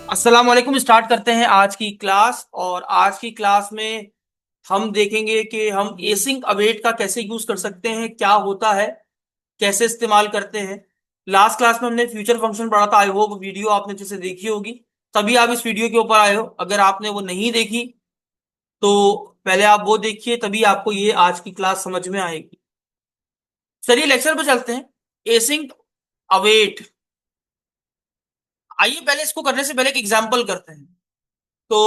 अस्सलाम वालेकुम। स्टार्ट करते हैं आज की क्लास। और आज की क्लास में हम देखेंगे कि हम एसिंक अवेट का कैसे यूज कर सकते हैं, क्या होता है, कैसे इस्तेमाल करते हैं। लास्ट क्लास में हमने फ्यूचर फंक्शन पढ़ा था। आई होप वीडियो आपने जैसे देखी होगी, तभी आप इस वीडियो के ऊपर आए हो। अगर आपने वो नहीं देखी तो पहले आप वो देखिए, तभी आपको ये आज की क्लास समझ में आएगी। चलिए लेक्चर पे चलते हैं। Async await. आइए पहले इसको करने से पहले एक एग्जाम्पल करते हैं। तो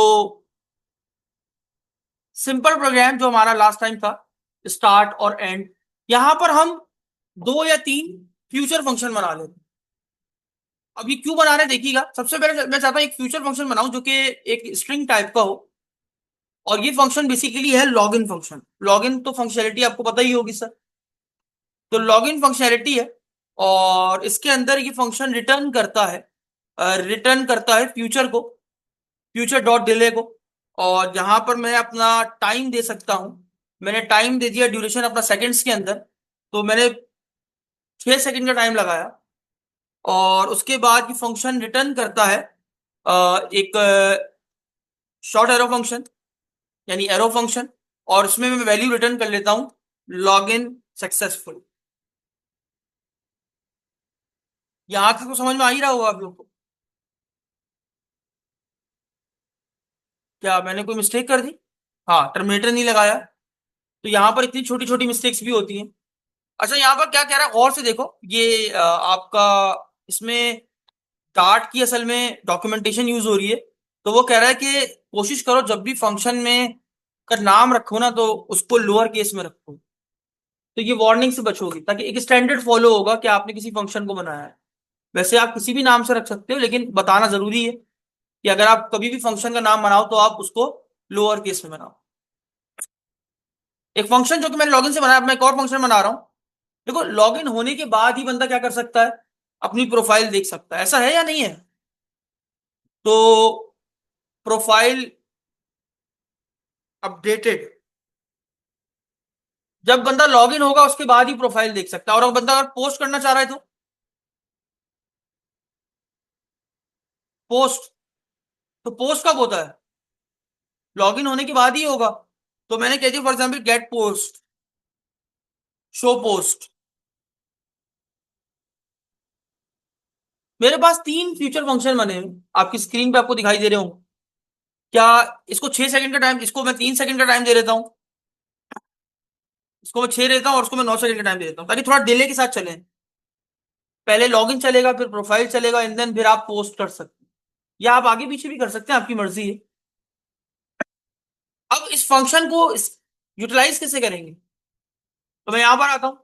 सिंपल प्रोग्राम जो हमारा लास्ट टाइम था, स्टार्ट और एंड, यहां पर हम दो या तीन फ्यूचर फंक्शन बना लेते हैं। अब ये क्यों बना रहे हैं देखिएगा। सबसे पहले मैं चाहता हूं एक फ्यूचर फंक्शन बनाऊं जो कि एक स्ट्रिंग टाइप का हो। और ये फंक्शन बेसिकली है लॉगिन फंक्शन। लॉगिन तो फंक्शनैलिटी आपको पता ही होगी सर। तो लॉगिन फंक्शनैलिटी है और इसके अंदर ये फंक्शन रिटर्न करता है फ्यूचर को, फ्यूचर डॉट डिले को। और यहां पर मैं अपना टाइम दे सकता हूं। मैंने टाइम दे दिया ड्यूरेशन अपना सेकंड्स के अंदर। तो मैंने 6 सेकंड का टाइम लगाया और उसके बाद ये फंक्शन रिटर्न करता है एक शॉर्ट एरो फंक्शन, यानी एरो फंक्शन। और उसमें मैं वैल्यू रिटर्न कर लेता हूं लॉग इन सक्सेसफुल। यहां तक तो समझ में आ ही रहा होगा आप लोग को। क्या मैंने कोई मिस्टेक कर दी? हाँ, टर्मिनेटर नहीं लगाया। तो यहाँ पर इतनी छोटी छोटी मिस्टेक्स भी होती हैं। अच्छा, यहाँ पर क्या कह रहा है गौर से देखो। ये आपका इसमें डार्ट की असल में डॉक्यूमेंटेशन यूज हो रही है। तो वो कह रहा है कि कोशिश करो जब भी फंक्शन में का नाम रखो ना, तो उसको लोअर केस में रखो। तो ये वार्निंग से बचोगी, ताकि एक स्टैंडर्ड फॉलो होगा कि आपने किसी फंक्शन को बनाया है। वैसे आप किसी भी नाम से रख सकते हो, लेकिन बताना जरूरी है कि अगर आप कभी भी फंक्शन का नाम बनाओ तो आप उसको लोअर केस में बनाओ। एक फंक्शन जो कि मैंने लॉगिन से बनाया, मैं एक और फंक्शन बना रहा हूं। देखो, लॉगिन होने के बाद ही बंदा क्या कर सकता है, अपनी प्रोफाइल देख सकता है। ऐसा है या नहीं है? तो प्रोफाइल अपडेटेड, जब बंदा लॉगिन होगा उसके बाद ही प्रोफाइल देख सकता है। और बंदा अगर पोस्ट करना चाह रहा है तो पोस्ट, तो पोस्ट कब होता है? लॉगिन होने के बाद ही होगा। तो मैंने कह दिया for example get post, show post. मेरे पास तीन फ्यूचर फंक्शन बने हैं, आपकी स्क्रीन पे आपको दिखाई दे रहे होंगे। क्या इसको 6 सेकंड का टाइम, इसको मैं 3 सेकंड का टाइम दे देता हूँ, इसको मैं 6 देता हूँ और उसको मैं 9 सेकंड का टाइम दे देता हूँ, ताकि थोड़ा डिले के साथ चले। पहले लॉगिन चलेगा, फिर प्रोफाइल चलेगा, एंड देन फिर आप पोस्ट कर सकते हैं, या आप आगे पीछे भी कर सकते हैं, आपकी मर्जी है। अब इस फंक्शन को यूटिलाइज कैसे करेंगे? तो मैं यहां पर आता हूं।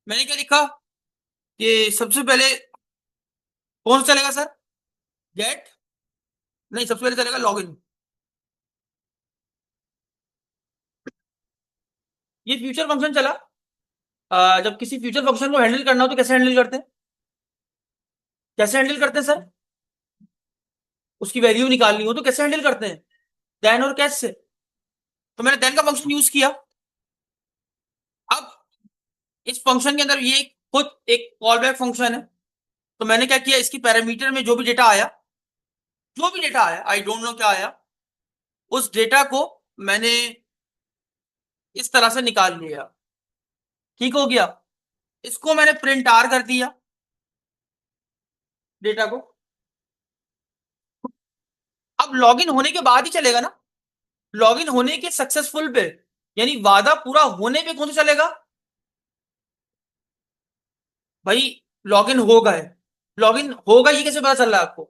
मैंने क्या लिखा कि सबसे पहले कौन सा चलेगा सर? गेट, नहीं, सबसे पहले चलेगा लॉगिन। ये फ्यूचर फंक्शन चला। जब किसी फ्यूचर फंक्शन को हैंडल करना हो तो कैसे हैंडल करते हैं? कैसे हैंडल करते हैं सर? उसकी वैल्यू निकालनी हो तो कैसे हैंडल करते हैं? देन और कैश से। तो मैंने देन का फंक्शन यूज किया। अब इस फंक्शन के अंदर ये खुद एक कॉल बैक फंक्शन है। तो मैंने क्या किया, इसकी पैरामीटर में जो भी डेटा आया, जो भी डेटा आया, आई डोंट नो क्या आया, उस डेटा को मैंने इस तरह से निकाल लिया। ठीक हो गया। इसको मैंने प्रिंट आर कर दिया, डेटा को। अब लॉगिन होने के बाद ही चलेगा ना। लॉगिन होने के सक्सेसफुल पे, यानी वादा पूरा होने पे कौन सा चलेगा? भाई, लॉगिन हो गए। लॉगिन होगा ये कैसे पता चल रहा है आपको?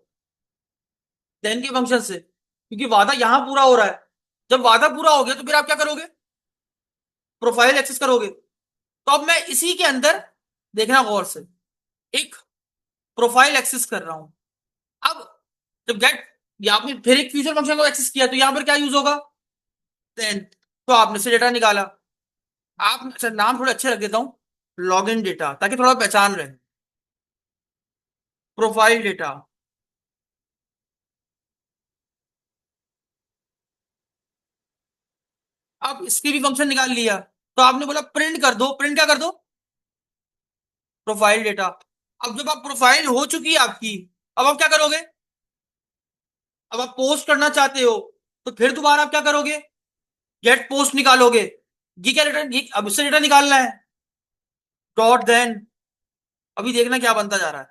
देन के फंक्शन से, क्योंकि वादा यहां पूरा हो रहा है। जब वादा पूरा हो गया तो फिर आप क्या करोगे? प्रोफाइल एक्सेस करोगे। तो अब मैं इसी के अंदर, देखना गौर से, एक प्रोफाइल एक्सेस कर रहा हूं। अब जब गेट, या आपने फिर एक फ्यूचर फंक्शन को एक्सेस किया, तो यहां पर क्या यूज होगा? देन। तो आपने से डेटा निकाला। आप, अच्छा, नाम थोड़े अच्छे रख देता हूं, लॉगिन डेटा, ताकि थोड़ा पहचान रहे। Profile data. अब इसकी भी फंक्शन निकाल लिया। तो आपने बोला प्रिंट कर दो, प्रिंट क्या कर दो? Profile data. अब जब आप प्रोफाइल हो चुकी है आपकी, अब आप क्या करोगे? अब आप पोस्ट करना चाहते हो तो फिर दोबारा आप क्या करोगे, गेट पोस्ट निकालोगे। ये क्या रिटर्न, ये अब इससे रिटर्न निकालना है, डॉट देन। अभी देखना क्या बनता जा रहा है।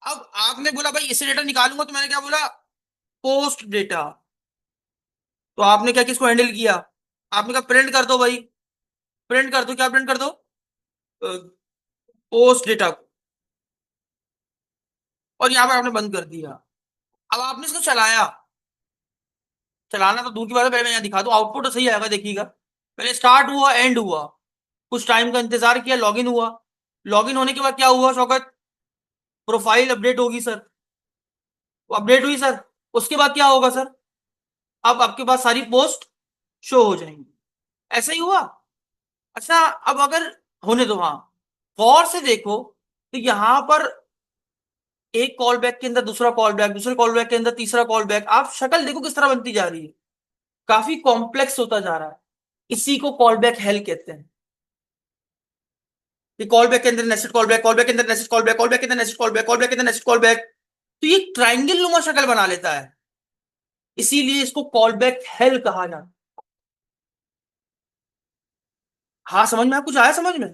अब आपने बोला भाई इससे डेटा निकालूंगा, तो मैंने क्या बोला, पोस्ट डेटा। तो आपने क्या किसको हैंडल किया, आपने कहा प्रिंट कर दो भाई, प्रिंट कर दो, क्या प्रिंट कर दो, पोस्ट डेटा को। और यहाँ पर आपने बंद कर दिया। अब आपने इसको चलाया, चलाना तो दूर की बात है, पहले मैं यहाँ दिखा दूं, आउटपुट तो सही आएगा, देखिएगा। पहले स्टार्ट हुआ, एंड हुआ, कुछ टाइम का इंतजार किया, लॉगिन हुआ। लॉगिन होने के बाद क्या हुआ शौकत, प्रोफाइल अपडेट होगी सर, वो अपडेट हुई सर। उसके बाद क्या होगा सर, अब आपके पास सारी पोस्ट शो हो जाएंगी। ऐसा ही हुआ। अच्छा, अब अगर होने दो, हाँ, गौर से देखो, तो यहां पर एक कॉल बैक के अंदर दूसरा कॉल बैक, दूसरे कॉल बैक के अंदर तीसरा कॉल बैक, आप शक्ल देखो किस तरह बनती जा रही है, काफी कॉम्प्लेक्स होता जा रहा है। इसी को कॉल बैक हेल कहते हैं। कि कॉल बैक के अंदर nested call back, call back के अंदर nested call back, call back के अंदर nested call back, call back के अंदर नेस्टेड कॉल बैक, तो ये ट्राइंगल नुमा शक्ल बना लेता है। इसीलिए इसको कॉल बैक हेल कहा जाता है। हाँ, समझ में, आप कुछ आया समझ में।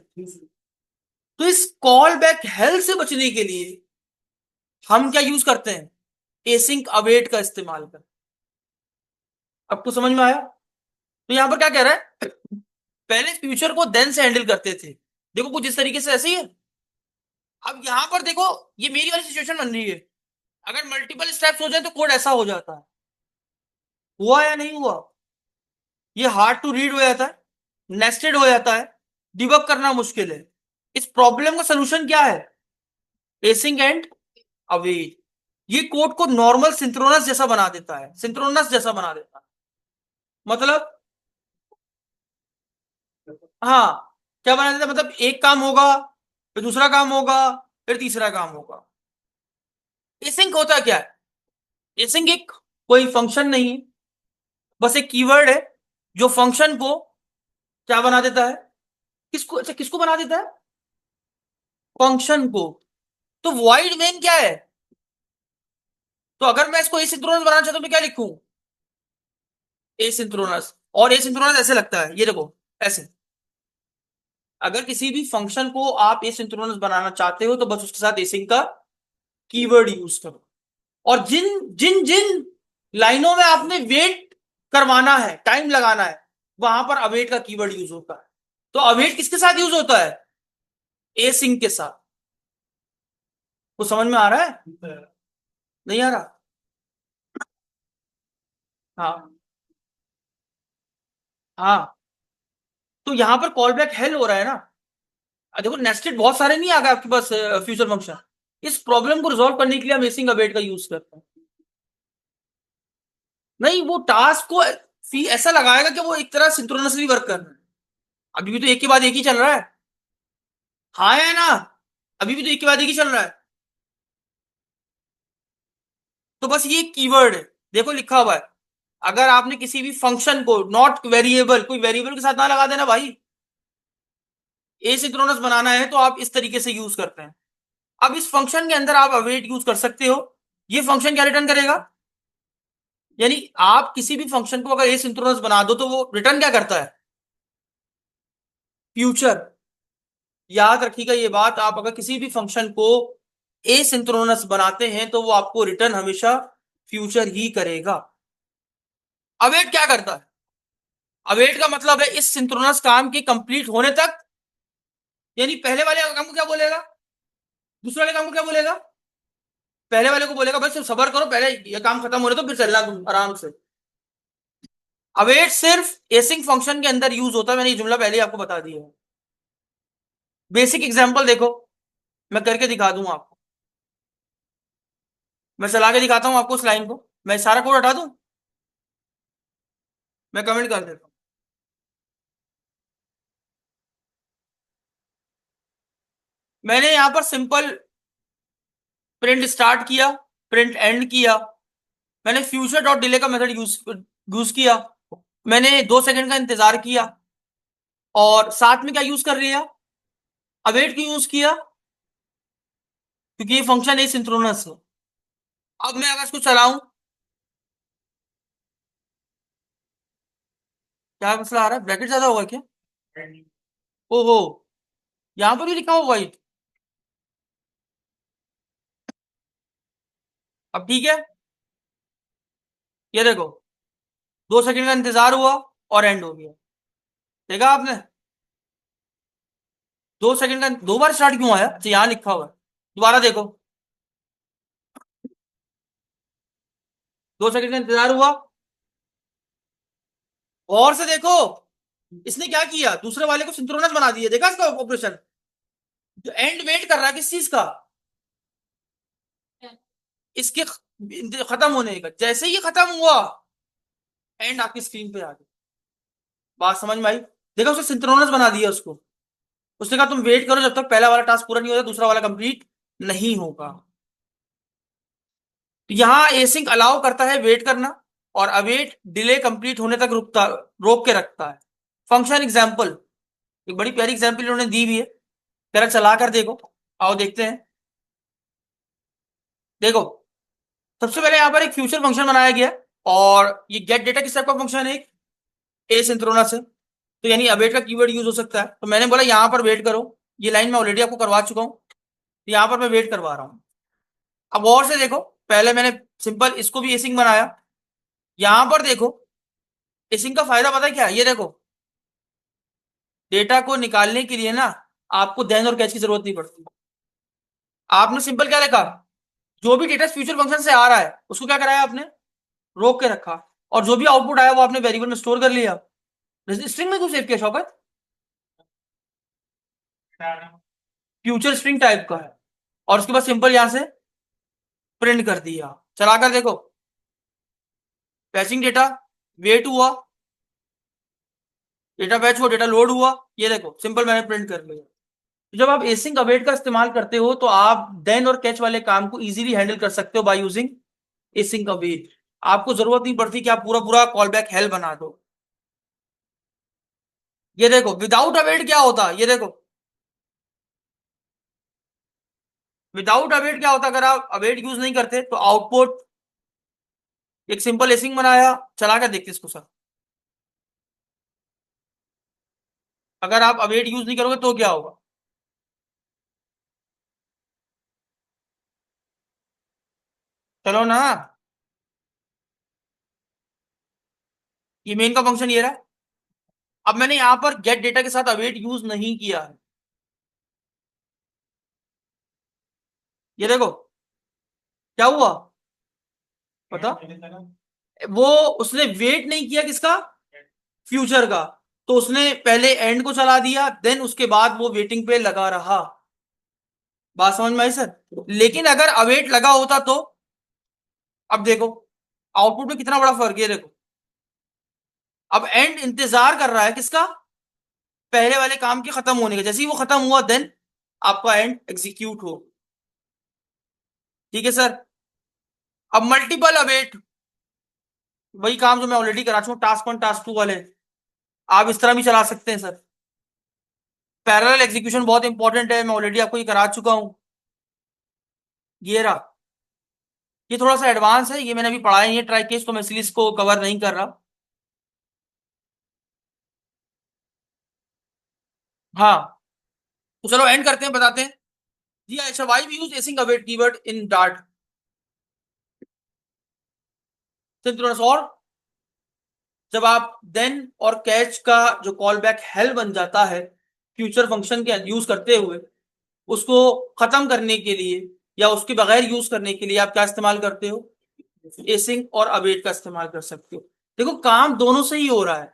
तो इस कॉल बैक हेल से बचने के लिए हम क्या यूज करते हैं, एसिंक अवेट का इस्तेमाल कर। आपको समझ में आया। तो यहां पर क्या कह रहा है, पहले फ्यूचर को देन से हैंडल करते थे, देखो कुछ इस तरीके से, ऐसे ही है। अब यहां पर देखो, ये मेरी वाली सिचुएशन बन रही है, अगर मल्टीपल स्टेप्स हो जाए तो कोड ऐसा हो जाता है। हुआ या नहीं हुआ, ये हार्ड टू रीड हो जाता है, नेस्टेड हो जाता है, डिबग करना मुश्किल है। इस प्रॉब्लम का सोल्यूशन क्या है, एसिंग एंड अवेट। ये कोड को नॉर्मल सिंक्रोनस जैसा बना देता है, सिंक्रोनस जैसा बना देता है। मतलब, हाँ, क्या बना देता है, मतलब एक काम होगा, फिर दूसरा काम होगा, फिर तीसरा काम होगा। एसिंक होता क्या है, एसिंक एक कोई फंक्शन नहीं है, बस एक कीवर्ड है जो फंक्शन को क्या बना देता है, किसको, अच्छा किसको बना देता है, फंक्शन को। तो वॉइड मेन क्या है, तो अगर मैं इसको एसिंक्रोनस बनाना चाहता हूं तो क्या लिखूं, एसिंक्रोनस। और एसिंक्रोनस ऐसे लगता है, ये देखो, ऐसे। अगर किसी भी फंक्शन को आप एसिंक्रोनस बनाना चाहते हो तो बस उसके साथ एसिंक का कीवर्ड यूज करो। और जिन जिन जिन लाइनों में आपने वेट करवाना है, टाइम लगाना है, वहां पर अवेट का कीवर्ड यूज होता है। तो अवेट किसके साथ यूज होता है, एसिंक के साथ। वो समझ में आ रहा है, नहीं आ रहा। हाँ, हाँ, तो यहां पर कॉल बैक हेल हो रहा है ना। देखो नेस्टेड बहुत सारे नहीं आ गए आपके पास फ्यूचर फंक्शन। इस प्रॉब्लम को रिजॉल्व करने के लिए हम एसिंक अवेट का यूज करते हैं। नहीं, वो टास्क को ऐसा लगाएगा कि वो एक तरह सिंक्रोनसली वर्क कर रहा है। अभी भी तो एक के बाद एक ही चल रहा है, हाँ है ना, अभी भी तो एक के बाद एक ही चल रहा है। तो बस ये कीवर्ड है, देखो लिखा हुआ है, अगर आपने किसी भी फंक्शन को, नॉट वेरिएबल, कोई वेरिएबल के साथ ना लगा देना भाई, एसिंक्रोनस बनाना है तो आप इस तरीके से यूज करते हैं। अब इस फंक्शन के अंदर आप अवेट यूज कर सकते हो। ये फंक्शन क्या रिटर्न करेगा, यानी आप किसी भी फंक्शन को अगर एसिंक्रोनस बना दो तो वो रिटर्न क्या करता है, फ्यूचर। याद रखिएगा ये बात, आप अगर किसी भी फंक्शन को एसिंक्रोनस बनाते हैं तो वो आपको रिटर्न हमेशा फ्यूचर ही करेगा। अवेट क्या करता है, अवेट का मतलब है इस सिंक्रोनस काम के कंप्लीट होने तक, यानी पहले वाले काम को क्या बोलेगा, दूसरे वाले काम को क्या बोलेगा, पहले वाले को बोलेगा भाई सिर्फ सबर करो, पहले ये काम खत्म होने तो फिर चलना तुम आराम से। अवेट सिर्फ एसिंक फंक्शन के अंदर यूज होता है, मैंने ये जुमला पहले ही आपको बता दिया है। बेसिक एग्जांपल देखो, मैं करके दिखा दूं आपको, मैं चला के दिखाता हूं आपको उस लाइन को, मैं सारा कोड हटा दूं, मैं कमेंट कर देता हूं। मैंने यहां पर सिंपल प्रिंट स्टार्ट किया, प्रिंट एंड किया, मैंने फ्यूचर डॉट डिले का मेथड यूज यूज किया, मैंने 2 सेकंड का इंतजार किया, और साथ में क्या यूज कर रही है, अवेट क्यों यूज किया, क्योंकि ये फंक्शन है सिंक्रोनस है। अब मैं अगर इसको चलाऊं, क्या मसला आ रहा है? ब्रैकेट ज्यादा होगा क्या? ओहो, यहाँ पर भी लिखा हुआ वाइट। अब ठीक है, ये देखो, 2 सेकंड का इंतजार हुआ और एंड हो गया। देखा आपने? 2 सेकंड का, 2 बार स्टार्ट क्यों आया? अच्छा, यहाँ लिखा हुआ है। दोबारा देखो, 2 सेकंड का इंतजार हुआ। और से देखो, इसने क्या किया, दूसरे वाले को सिंक्रोनस बना दिया। देखा इसका ऑपरेशन? जो एंड वेट कर रहा है किस चीज का? इसके खत्म होने का। जैसे ही ये खत्म हुआ, एंड आपकी स्क्रीन पे आ गया। बात समझ में आई? देखा, उसने सिंक्रोनस बना दिया उसको। उसने कहा तुम वेट करो जब तक पहला वाला टास्क पूरा नहीं होता, दूसरा वाला कंप्लीट नहीं होगा। तो यहाँ एसिंक अलाउ करता है वेट करना, और अवेट डिले कंप्लीट होने तक रुकता, रोक के रखता है। फंक्शन एग्जाम्पल, एक बड़ी प्यारी एग्जाम्पल इन्होंने दी भी है, जरा चला कर देखो। आओ देखते हैं। देखो, सबसे पहले यहाँ पर एक फ्यूचर फंक्शन बनाया गया है, और ये गेट डेटा किस टाइप का फंक्शन है? एक एसिंक्रोनस है, तो यानी अवेट का कीवर्ड यूज हो सकता है। तो मैंने बोला यहाँ पर वेट करो। ये लाइन मैं ऑलरेडी आपको करवा चुका हूँ, यहाँ पर मैं वेट करवा रहा हूँ। अब और से देखो, पहले मैंने सिंपल इसको भी एसिंग बनाया। यहां पर देखो, एसिंग का फायदा पता है क्या है? ये देखो, डेटा को निकालने के लिए ना आपको देन और कैच की जरूरत नहीं पड़ती। आपने सिंपल क्या लिखा, जो भी डेटा फ्यूचर फंक्शन से आ रहा है उसको क्या कराया आपने? रोक के रखा। और जो भी आउटपुट आया वो आपने वेरिएबल में स्टोर कर लिया। स्ट्रिंग में क्यों सेव किया शौकत? फ्यूचर स्ट्रिंग टाइप का है। और उसके बाद सिंपल यहां से प्रिंट कर दिया। चलाकर देखो, फैचिंग डेटा, वेट हुआ, डेटा फैच हुआ, डेटा लोड हुआ। ये देखो सिंपल मैंने प्रिंट कर लिया। तो जब आप एसिंक अवेट का इस्तेमाल करते हो तो आप देन और कैच वाले काम को इजीली हैंडल कर सकते हो बाय यूजिंग एसिंक अवेट। आपको जरूरत नहीं पड़ती कि आप पूरा पूरा कॉल बैक हेल बना दो। ये देखो, विदाउट अवेट क्या होता, ये देखो, विदाउट अवेट क्या होता, अगर आप अवेट यूज नहीं करते तो आउटपुट एक सिंपल एसिंग बनाया। चला कर देखते इसको सर, अगर आप अवेट यूज नहीं करोगे तो क्या होगा? चलो ना, ये मेन का फंक्शन ये रहा। अब मैंने यहां पर गेट डेटा के साथ अवेट यूज नहीं किया है। ये देखो क्या हुआ, पता? वो उसने वेट नहीं किया किसका? फ्यूचर का। तो उसने पहले एंड को चला दिया, देन उसके बाद वो वेटिंग पे लगा रहा। बात समझ में आई सर? लेकिन अगर अवेट लगा होता तो, अब देखो आउटपुट में कितना बड़ा फर्क है। ये देखो, अब एंड इंतजार कर रहा है किसका? पहले वाले काम के खत्म होने का। जैसे ही वो खत्म हुआ, देन आपका एंड एग्जीक्यूट हो। ठीक है सर? अब मल्टीपल अवेट, वही काम जो मैं ऑलरेडी करा चुका हूं, टास्क 1 टास्क 2 वाले, आप इस तरह भी चला सकते हैं सर। पैरेलल एग्जीक्यूशन बहुत इंपॉर्टेंट है, मैं ऑलरेडी आपको ये करा चुका हूं। ये रहा, ये थोड़ा सा एडवांस है, ये मैंने अभी पढ़ा नहीं है ट्राई केस, तो मैं इसलिए इसको कवर नहीं कर रहा। हाँ, तो चलो एंड करते हैं, बताते हैं। जी अच्छा, why we use async await keyword in Dart synchronous. और जब आप देन और कैच का जो कॉल बैक हेल बन जाता है फ्यूचर फंक्शन के यूज करते हुए, उसको खत्म करने के लिए या उसके बगैर यूज करने के लिए आप क्या इस्तेमाल करते हो? एसिंग और अवेट का इस्तेमाल कर सकते हो। देखो, काम दोनों से ही हो रहा है।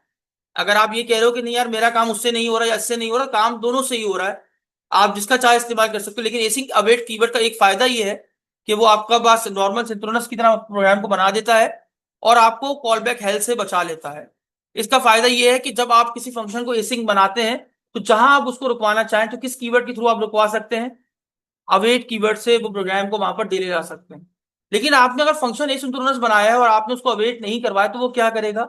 अगर आप ये कह रहे हो कि नहीं यार मेरा काम उससे नहीं हो रहा या इससे नहीं हो रहा, काम दोनों से ही हो रहा है। आप जिसका चाहे इस्तेमाल कर सकते हो। लेकिन एसिंग अवेट कीवर्ड का एक फायदा ये है कि वो आपका बस नॉर्मल सिंक्रोनस की तरह प्रोग्राम को बना देता है, और आपको कॉल बैक हेल्थ से बचा लेता है। इसका फायदा ये है कि जब आप किसी फंक्शन को एसिंग बनाते हैं, तो जहां आप उसको रुकवाना चाहें तो किस कीवर्ड के थ्रू आप रुकवा सकते हैं? अवेट कीवर्ड से वो प्रोग्राम को वहां पर डिले ला सकते हैं। लेकिन आपने अगर फंक्शन एसिंक्रोनस बनाया है और आपने उसको अवेट नहीं करवाया, तो वो क्या करेगा?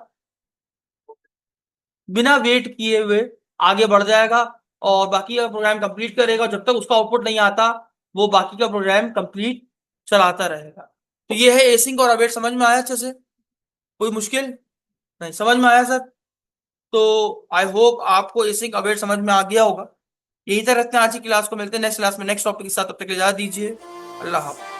बिना वेट किए हुए आगे बढ़ जाएगा, और बाकी का प्रोग्राम कंप्लीट करेगा। जब तक उसका आउटपुट नहीं आता, वो बाकी का प्रोग्राम कंप्लीट चलाता रहेगा। तो ये है एसिंग और अवेट। समझ में आया अच्छे से? कोई मुश्किल नहीं? समझ में आया सर? तो आई होप आपको एसिक अवेयर समझ में आ गया होगा। यही तरह रखते हैं आज की क्लास को, मिलते हैं नेक्स्ट क्लास में नेक्स्ट टॉपिक के साथ, तब तक इजाजत दीजिए। अल्लाह हाफ़िज़।